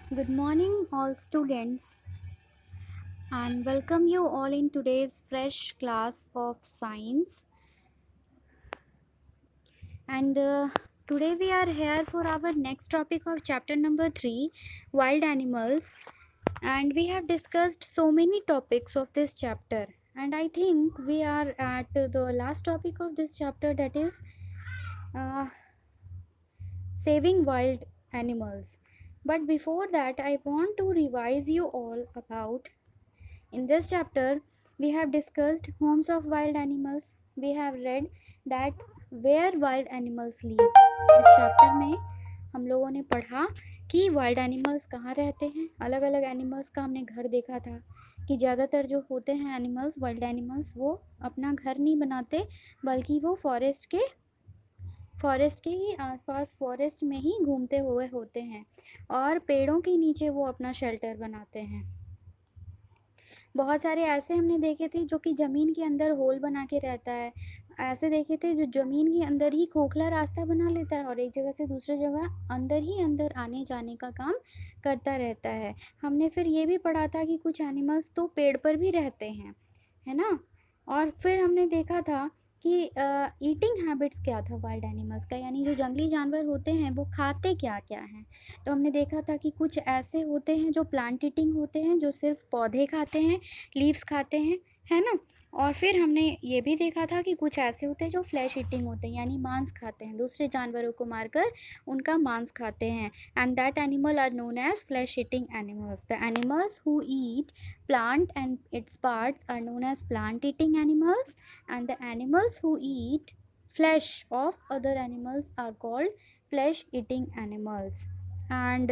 Good morning, all students, and welcome you all in today's fresh class of science. And today we are here for our next topic of chapter number 3, wild animals. And we have discussed so many topics of this chapter. And I think we are at the last topic of this chapter, that is uh, saving wild animals. But before that, I want to revise you all about. In this chapter, we have discussed homes of wild animals. We have read that where wild animals live. इस chapter में हम लोगों ने पढ़ा कि wild animals कहाँ रहते हैं। अलग अलग एनिमल्स का हमने घर देखा था कि ज़्यादातर जो होते हैं एनिमल्स, वाइल्ड एनिमल्स, वो अपना घर नहीं बनाते बल्कि वो फॉरेस्ट के ही आसपास, फॉरेस्ट में ही घूमते हुए होते हैं और पेड़ों के नीचे वो अपना शेल्टर बनाते हैं। बहुत सारे ऐसे हमने देखे थे जो कि ज़मीन के अंदर होल बना के रहता है। ऐसे देखे थे जो ज़मीन के अंदर ही खोखला रास्ता बना लेता है और एक जगह से दूसरी जगह अंदर ही अंदर आने जाने का काम करता रहता है। हमने फिर ये भी पढ़ा था कि कुछ एनिमल्स तो पेड़ पर भी रहते हैं, है ना। और फिर हमने देखा था कि ईटिंग हैबिट्स क्या था वाइल्ड एनिमल्स का, यानी जो जंगली जानवर होते हैं वो खाते क्या क्या हैं। तो हमने देखा था कि कुछ ऐसे होते हैं जो प्लांट ईटिंग होते हैं, जो सिर्फ पौधे खाते हैं, लीव्स खाते हैं, है ना। और फिर हमने ये भी देखा था कि कुछ ऐसे होते हैं जो फ्लैश ईटिंग होते हैं, यानी मांस खाते हैं, दूसरे जानवरों को मारकर उनका मांस खाते हैं। And that animal are known as flesh eating animals. The animals who eat plant and its parts are known as plant eating animals, and the animals who eat flesh of other animals are called flesh eating animals. And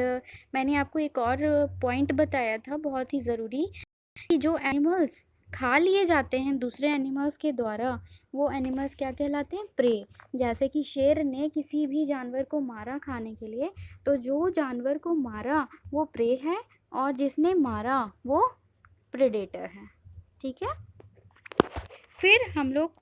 मैंने आपको एक और point बताया था बहुत ही ज़रूरी, कि जो एनिमल्स खा लिए जाते हैं दूसरे एनिमल्स के द्वारा, वो एनिमल्स क्या कहलाते हैं? प्रे। जैसे कि शेर ने किसी भी जानवर को मारा खाने के लिए, तो जो जानवर को मारा वो प्रे है और जिसने मारा वो प्रेडेटर है। ठीक है। फिर हम लोग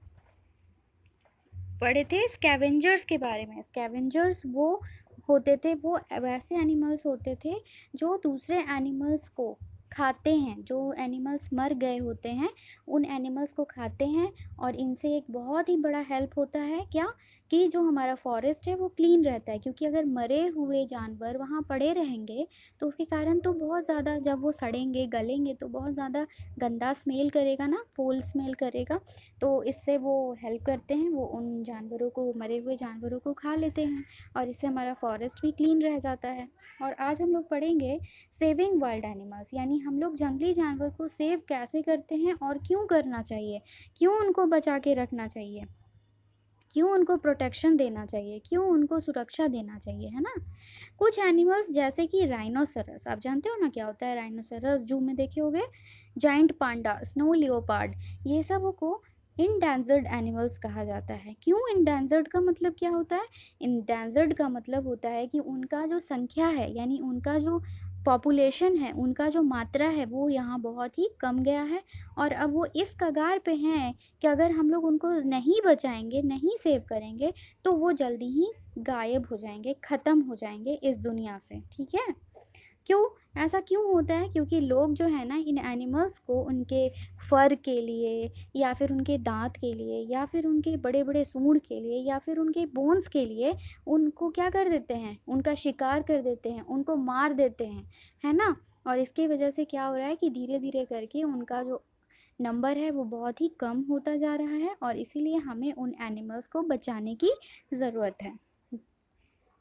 पढ़े थे स्कैवेंजर्स के बारे में। स्कैवेंजर्स वो होते थे, वो वैसे एनिमल्स होते थे जो दूसरे एनिमल्स को खाते हैं। जो एनिमल्स मर गए होते हैं उन एनिमल्स को खाते हैं। और इनसे एक बहुत ही बड़ा हेल्प होता है क्या, कि जो हमारा फॉरेस्ट है वो क्लीन रहता है। क्योंकि अगर मरे हुए जानवर वहाँ पड़े रहेंगे तो उसके कारण तो बहुत ज़्यादा, जब वो सड़ेंगे गलेंगे तो बहुत ज़्यादा गंदा स्मेल करेगा ना, फोल स्मेल करेगा। तो इससे वो हेल्प करते हैं, वो उन जानवरों को, मरे हुए जानवरों को खा लेते हैं और इससे हमारा फॉरेस्ट भी क्लीन रह जाता है। और आज हम लोग पढ़ेंगे सेविंग वाइल्ड एनिमल्स, यानी हम लोग जंगली जानवर को सेव कैसे करते हैं और क्यों करना चाहिए, क्यों उनको बचा के रखना चाहिए, क्यों उनको प्रोटेक्शन देना चाहिए, क्यों उनको सुरक्षा देना चाहिए, है ना। कुछ एनिमल्स जैसे कि राइनोसरस, आप जानते हो ना क्या होता है राइनोसरस, जू में देखे होगे। जाइंट पांडा, स्नो लियोपार्ड, ये सब को इंडेंजर्ड एनिमल्स कहा जाता है। क्यों इंडेंजर्ड का मतलब क्या होता है? इंडेंजर्ड का मतलब होता है कि उनका जो संख्या है, यानी उनका जो पॉपुलेशन है, उनका जो मात्रा है वो यहाँ बहुत ही कम गया है। और अब वो इस कगार पे हैं कि अगर हम लोग उनको नहीं बचाएंगे, नहीं सेव करेंगे, तो वो जल्दी ही गायब हो जाएंगे, ख़त्म हो जाएंगे इस दुनिया से। ठीक है। क्यों? ऐसा क्यों होता है? क्योंकि लोग जो है ना, इन एनिमल्स को उनके फर के लिए, या फिर उनके दांत के लिए, या फिर उनके बड़े बड़े सूंड के लिए, या फिर उनके बोन्स के लिए उनको क्या कर देते हैं? उनका शिकार कर देते हैं, उनको मार देते हैं, है ना। और इसकी वजह से क्या हो रहा है कि धीरे धीरे करके उनका जो नंबर है वो बहुत ही कम होता जा रहा है और इसीलिए हमें उन एनिमल्स को बचाने की ज़रूरत है।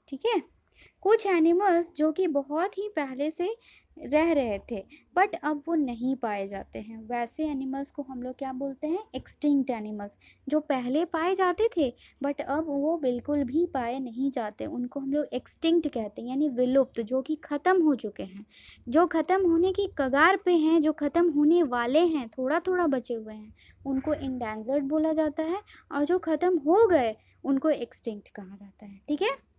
ठीक है। कुछ एनिमल्स जो कि बहुत ही पहले से रह रहे थे बट अब वो नहीं पाए जाते हैं, वैसे एनिमल्स को हम लोग क्या बोलते हैं? Extinct animals. जो पहले पाए जाते थे बट अब वो बिल्कुल भी पाए नहीं जाते, उनको हम लोग एक्सटिंक्ट कहते हैं, यानी विलुप्त, जो कि ख़त्म हो चुके हैं, जो ख़त्म होने की कगार पे हैं, जो ख़त्म होने वाले हैं, थोड़ा थोड़ा बचे हुए हैं, उनको इंडेंजर्ड बोला जाता है। और जो ख़त्म हो गए उनको एक्सटिंक्ट कहा जाता है। ठीक है।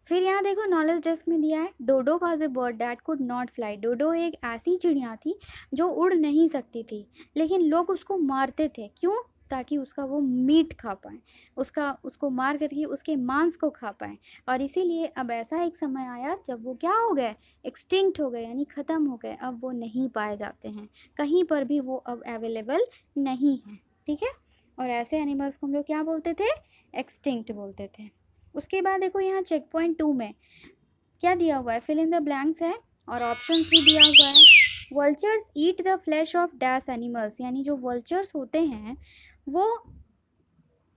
फिर यहाँ देखो नॉलेज डेस्क में दिया है, dodo was a bird that could not fly. Dodo एक ऐसी चिड़िया थी जो उड़ नहीं सकती थी, लेकिन लोग उसको मारते थे। क्यों? ताकि उसका वो मीट खा पाएँ, उसको मार करके उसके मांस को खा पाएँ। और इसीलिए अब ऐसा एक समय आया जब वो क्या हो गए, एक्सटिंक्ट हो गए, यानी ख़त्म हो गए। अब वो नहीं पाए जाते हैं, कहीं पर भी वो अब अवेलेबल नहीं हैं, ठीक है। और ऐसे एनिमल्स को हम लोग क्या बोलते थे, एक्सटिंक्ट बोलते थे। उसके बाद देखो यहाँ चेक पॉइंट 2 में क्या दिया हुआ है, फिल इन द ब्लैंक्स है और ऑप्शंस भी दिया हुआ है। Vultures eat the flash of dash animals, यानी जो वल्चर्स होते हैं वो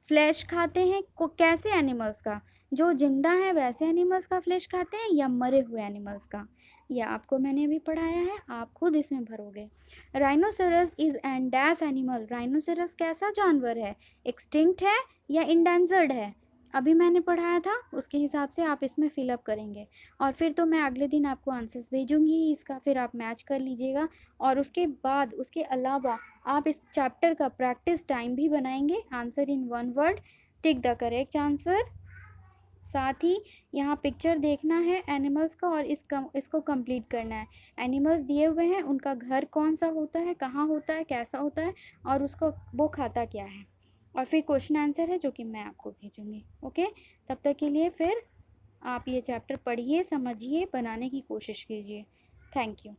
फ्लैश खाते हैं कैसे एनिमल्स का, जो जिंदा है वैसे एनिमल्स का फ्लैश खाते हैं या मरे हुए एनिमल्स का, ये आपको मैंने अभी पढ़ाया है, आप खुद इसमें भरोगे। Rhinoceros is an dash animal, rhinoceros कैसा जानवर है, एक्सटिंक्ट है या इंडेंजर्ड है, अभी मैंने पढ़ाया था, उसके हिसाब से आप इसमें फिलअप करेंगे। और फिर तो मैं अगले दिन आपको आंसर्स भेजूंगी इसका, फिर आप मैच कर लीजिएगा। और उसके बाद उसके अलावा आप इस चैप्टर का प्रैक्टिस टाइम भी बनाएंगे, answer in 1 word, tick the correct answer. साथ ही यहाँ पिक्चर देखना है एनिमल्स का और इसको कंप्लीट करना है। एनिमल्स दिए हुए हैं, उनका घर कौन सा होता है, कहाँ होता है, कैसा होता है और उसको वो खाता क्या है, और फिर क्वेश्चन आंसर है जो कि मैं आपको भेजूंगी। ओके, तब तक के लिए फिर आप ये चैप्टर पढ़िए, समझिए, बनाने की कोशिश कीजिए। Thank you.